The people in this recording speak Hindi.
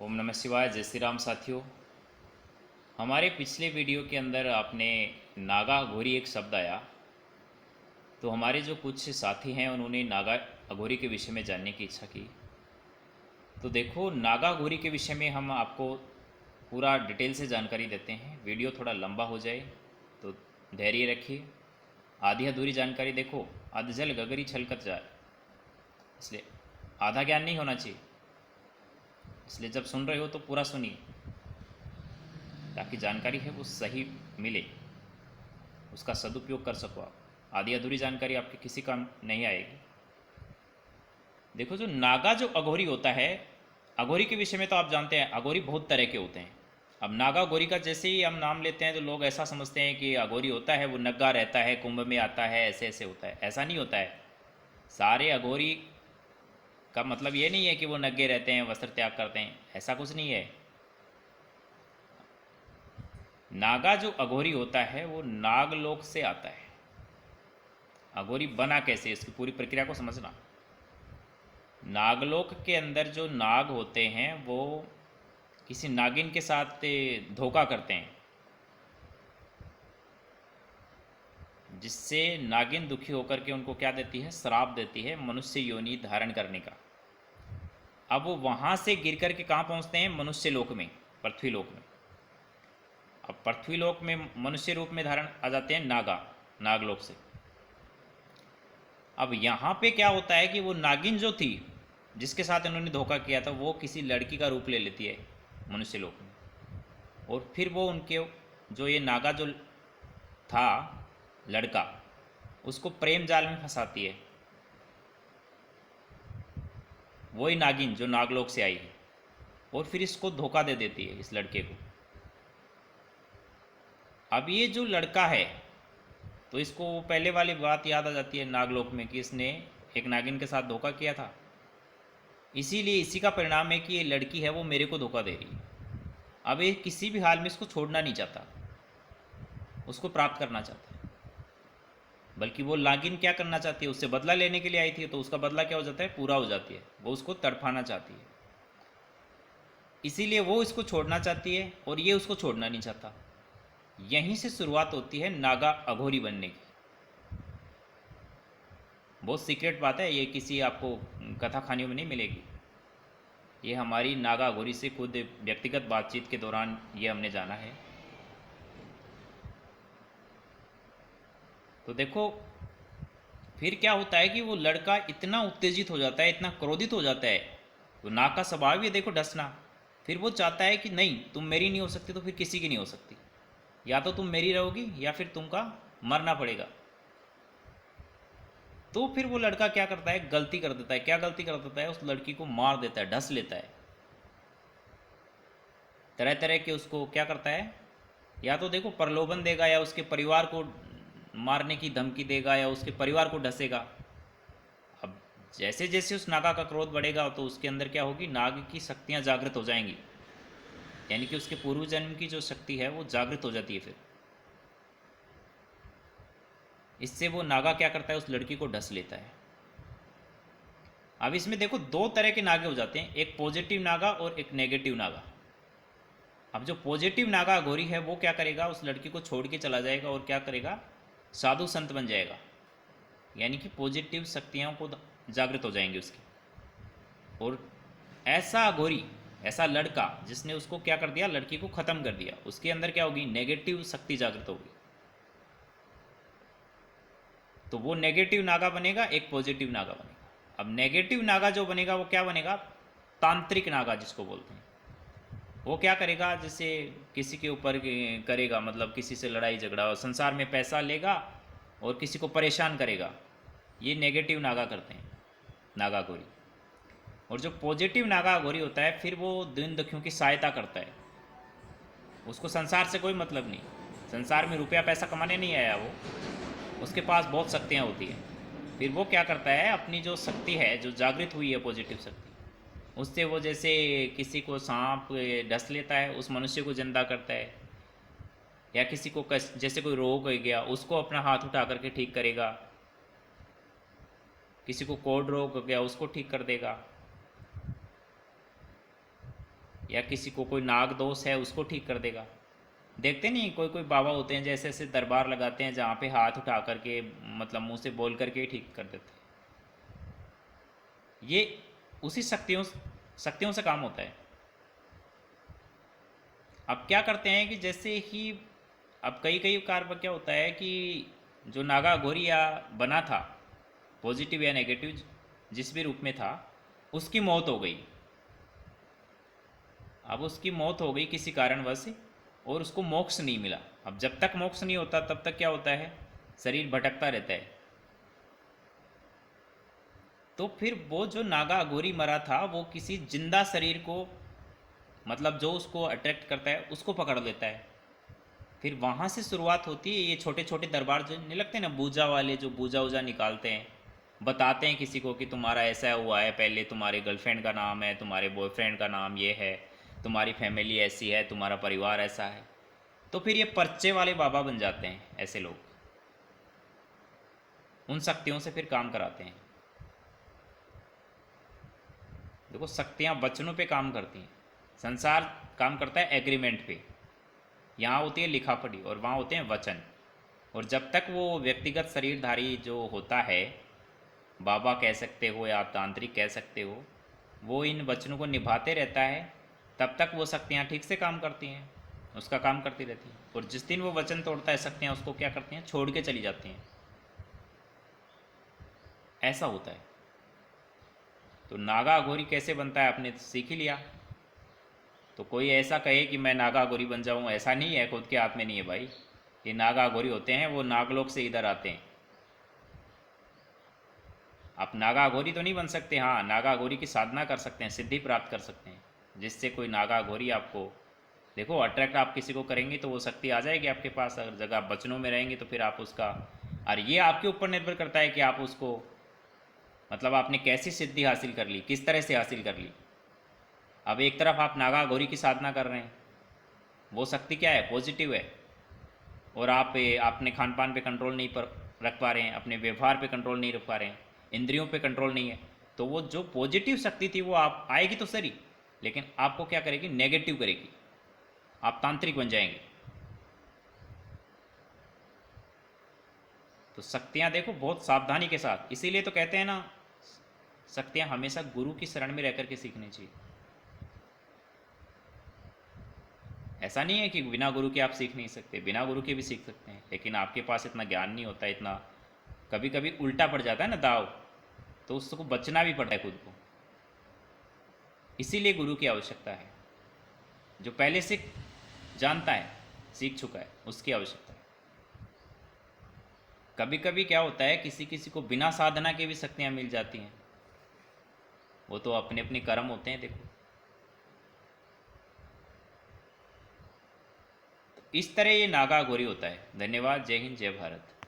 ओम नमः शिवाय। जय श्री राम साथियों। हमारे पिछले वीडियो के अंदर आपने नागा अघोरी एक शब्द आया, तो हमारे जो कुछ साथी हैं उन्होंने नागा अघोरी के विषय में जानने की इच्छा की। तो देखो, नागा अघोरी के विषय में हम आपको पूरा डिटेल से जानकारी देते हैं। वीडियो थोड़ा लंबा हो जाए तो धैर्य रखिए। आधी अधूरी जानकारी देखो, अध जल गगरी छलकत जाए, इसलिए आधा ज्ञान नहीं होना चाहिए। इसलिए जब सुन रहे हो तो पूरा सुनिए, ताकि जानकारी है वो सही मिले, उसका सदुपयोग कर सको आप। आधी अधूरी जानकारी आपके किसी काम नहीं आएगी। देखो, जो नागा जो अघोरी होता है, अघोरी के विषय में तो आप जानते हैं अघोरी बहुत तरह के होते हैं। अब नागा अघोरी का जैसे ही हम नाम लेते हैं तो लोग ऐसा समझते हैं कि अघोरी होता है वो नग्गा रहता है, कुंभ में आता है, ऐसे ऐसे होता है। ऐसा नहीं होता है। सारे अघोरी का मतलब ये नहीं है कि वो नग्गे रहते हैं, वस्त्र त्याग करते हैं, ऐसा कुछ नहीं है। नागा जो अघोरी होता है वो नागलोक से आता है। अघोरी बना कैसे, इसकी पूरी प्रक्रिया को समझना। नागलोक के अंदर जो नाग होते हैं वो किसी नागिन के साथ धोखा करते हैं, जिससे नागिन दुखी होकर के उनको क्या देती है, श्राप देती है मनुष्य योनि धारण करने का। अब वो वहाँ से गिर कर के कहाँ पहुँचते हैं, मनुष्य लोक में, पृथ्वी लोक में। अब पृथ्वी लोक में मनुष्य रूप में धारण आ जाते हैं नागा, नागलोक से। अब यहाँ पे क्या होता है कि वो नागिन जो थी जिसके साथ इन्होंने धोखा किया था, वो किसी लड़की का रूप ले लेती है मनुष्य लोक में, और फिर वो उनके जो ये नागा जो था लड़का, उसको प्रेम जाल में फंसाती है। वही नागिन जो नागलोक से आई है, और फिर इसको धोखा दे देती है इस लड़के को। अब ये जो लड़का है, तो इसको वो पहले वाली बात याद आ जाती है नागलोक में कि इसने एक नागिन के साथ धोखा किया था, इसीलिए इसी का परिणाम है कि ये लड़की है वो मेरे को धोखा दे रही है। अब ये किसी भी हाल में इसको छोड़ना नहीं चाहता, उसको प्राप्त करना चाहता है। बल्कि वो नागिन क्या करना चाहती है, उससे बदला लेने के लिए आई थी, तो उसका बदला क्या हो जाता है, पूरा हो जाती है। वो उसको तड़पाना चाहती है, इसीलिए वो इसको छोड़ना चाहती है और ये उसको छोड़ना नहीं चाहता। यहीं से शुरुआत होती है नागा अघोरी बनने की। बहुत सीक्रेट बात है ये, किसी आपको कथा खानियों में नहीं मिलेगी। ये हमारी नागा अघोरी से खुद व्यक्तिगत बातचीत के दौरान ये हमने जाना है। तो देखो, फिर क्या होता है कि वो लड़का इतना उत्तेजित हो जाता है, इतना क्रोधित हो जाता है। तो नाग का स्वभाव ही देखो, डसना। फिर वो चाहता है कि नहीं, तुम मेरी नहीं हो सकती तो फिर किसी की नहीं हो सकती। या तो तुम मेरी रहोगी या फिर तुमका मरना पड़ेगा। तो फिर वो लड़का क्या करता है, गलती कर देता है। क्या गलती कर देता है, उस लड़की को मार देता है, ढस लेता है। तरह तरह के उसको क्या करता है, या तो देखो प्रलोभन देगा, या उसके परिवार को मारने की धमकी देगा, या उसके परिवार को ढसेगा। अब जैसे जैसे उस नागा का क्रोध बढ़ेगा तो उसके अंदर क्या होगी, नाग की शक्तियाँ जागृत हो जाएंगी। यानी कि उसके पूर्व जन्म की जो शक्ति है वो जागृत हो जाती है। फिर इससे वो नागा क्या करता है, उस लड़की को ढस लेता है। अब इसमें देखो दो तरह के नागे हो जाते हैं, एक पॉजिटिव नागा और एक नेगेटिव नागा। अब जो पॉजिटिव नागा अघोरी है वो क्या करेगा, उस लड़की को छोड़ के चला जाएगा और क्या करेगा, साधु संत बन जाएगा। यानी कि पॉजिटिव शक्तियों को जागृत हो जाएंगी उसकी। और ऐसा अघोरी, ऐसा लड़का जिसने उसको क्या कर दिया, लड़की को ख़त्म कर दिया, उसके अंदर क्या होगी, नेगेटिव शक्ति जागृत होगी। तो वो नेगेटिव नागा बनेगा, एक पॉजिटिव नागा बनेगा। अब नेगेटिव नागा जो बनेगा वो क्या बनेगा, तांत्रिक नागा जिसको बोलते हैं। वो क्या करेगा, जैसे किसी के ऊपर करेगा, मतलब किसी से लड़ाई झगड़ा और संसार में पैसा लेगा और किसी को परेशान करेगा। ये नेगेटिव नागा करते हैं, नागा घोरी। और जो पॉजिटिव नागा घोरी होता है, फिर वो दीन दुखियों की सहायता करता है। उसको संसार से कोई मतलब नहीं, संसार में रुपया पैसा कमाने नहीं आया वो, उसके पास बहुत शक्तियाँ होती हैं। फिर वो क्या करता है, अपनी जो शक्ति है जो जागृत हुई है, पॉजिटिव शक्ति, उससे वो जैसे किसी को सांप डस लेता है, उस मनुष्य को जिंदा करता है। या किसी को जैसे कोई रोग हो गया, उसको अपना हाथ उठा करके ठीक करेगा। किसी को कोढ़ रोग हो गया, उसको ठीक कर देगा। या किसी को कोई नाग दोष है उसको ठीक कर देगा। देखते नहीं, कोई कोई बाबा होते हैं जैसे ऐसे दरबार लगाते हैं जहाँ पे हाथ उठा करके मतलब मुंह से बोल करके ही ठीक कर देते हैं। ये उसी शक्तियों शक्तियों से काम होता है। अब क्या करते हैं कि जैसे ही अब कई कई कार पर क्या होता है कि जो नागा घोरिया बना था, पॉजिटिव या नेगेटिव जिस भी रूप में था, उसकी मौत हो गई। अब उसकी मौत हो गई किसी कारणवश और उसको मोक्ष नहीं मिला। अब जब तक मोक्ष नहीं होता तब तक क्या होता है, शरीर भटकता रहता है। तो फिर वो जो नागा अघोरी मरा था वो किसी जिंदा शरीर को, मतलब जो उसको अट्रैक्ट करता है उसको पकड़ लेता है। फिर वहाँ से शुरुआत होती है। ये छोटे छोटे दरबार जो नहीं लगते ना, बूजा वाले जो बूजा वूजा निकालते हैं, बताते हैं किसी को कि तुम्हारा ऐसा हुआ है, पहले तुम्हारे गर्लफ्रेंड का नाम है, तुम्हारे बॉयफ्रेंड का नाम ये है, तुम्हारी फैमिली ऐसी है, तुम्हारा परिवार ऐसा है। तो फिर ये पर्चे वाले बाबा बन जाते हैं ऐसे लोग, उन शक्तियों से फिर काम कराते हैं। देखो शक्तियाँ वचनों पे काम करती हैं, संसार काम करता है एग्रीमेंट पे। यहाँ होती है लिखा पढ़ी और वहाँ होते हैं वचन। और जब तक वो व्यक्तिगत शरीरधारी जो होता है, बाबा कह सकते हो या आप तांत्रिक कह सकते हो, वो इन वचनों को निभाते रहता है, तब तक वो शक्तियाँ ठीक से काम करती हैं, उसका काम करती रहती हैं। और जिस दिन वो वचन तोड़ता है शक्तियाँ उसको क्या करती हैं, छोड़ के चली जाती हैं। ऐसा होता है। तो नागा अघोरी कैसे बनता है आपने सीख ही लिया। तो कोई ऐसा कहे कि मैं नागा अघोरी बन जाऊँ, ऐसा नहीं है, खुद के हाथ में नहीं है भाई। ये नागा अघोरी होते हैं, वो नागलोक से इधर आते हैं। आप नागा अघोरी तो नहीं बन सकते, हाँ नागा अघोरी की साधना कर सकते हैं, सिद्धि प्राप्त कर सकते हैं, जिससे कोई नागा अघोरी आपको, देखो अट्रैक्ट आप किसी को करेंगे तो वो शक्ति आ जाएगी आपके पास। अगर जगह बचनों में रहेंगे तो फिर आप उसका, और ये आपके ऊपर निर्भर करता है कि आप उसको, मतलब आपने कैसी सिद्धि हासिल कर ली, किस तरह से हासिल कर ली। अब एक तरफ आप नागा अघोरी की साधना कर रहे हैं, वो शक्ति क्या है, पॉजिटिव है, और आप अपने खान पान पे कंट्रोल नहीं पर रख पा रहे हैं, अपने व्यवहार पे कंट्रोल नहीं रख पा रहे हैं, इंद्रियों पे कंट्रोल नहीं है। तो वो जो पॉजिटिव शक्ति थी वो आप आएगी तो सही, लेकिन आपको क्या करेगी, नेगेटिव करेगी, आप तांत्रिक बन जाएंगे। तो शक्तियाँ देखो बहुत सावधानी के साथ, इसीलिए तो कहते हैं ना, शक्तियाँ हमेशा गुरु की शरण में रह करके सीखनी चाहिए। ऐसा नहीं है कि बिना गुरु के आप सीख नहीं सकते, बिना गुरु के भी सीख सकते हैं, लेकिन आपके पास इतना ज्ञान नहीं होता, इतना कभी कभी उल्टा पड़ जाता है ना दाव, तो उसको बचना भी पड़ता है खुद को। इसीलिए गुरु की आवश्यकता है, जो पहले से जानता है, सीख चुका है, उसकी आवश्यकता है। कभी कभी क्या होता है, किसी किसी को बिना साधना के भी शक्तियाँ मिल जाती हैं, वो तो अपने अपने कर्म होते हैं। देखो तो इस तरह ये नागा अघोरी होता है। धन्यवाद। जय हिंद, जय भारत।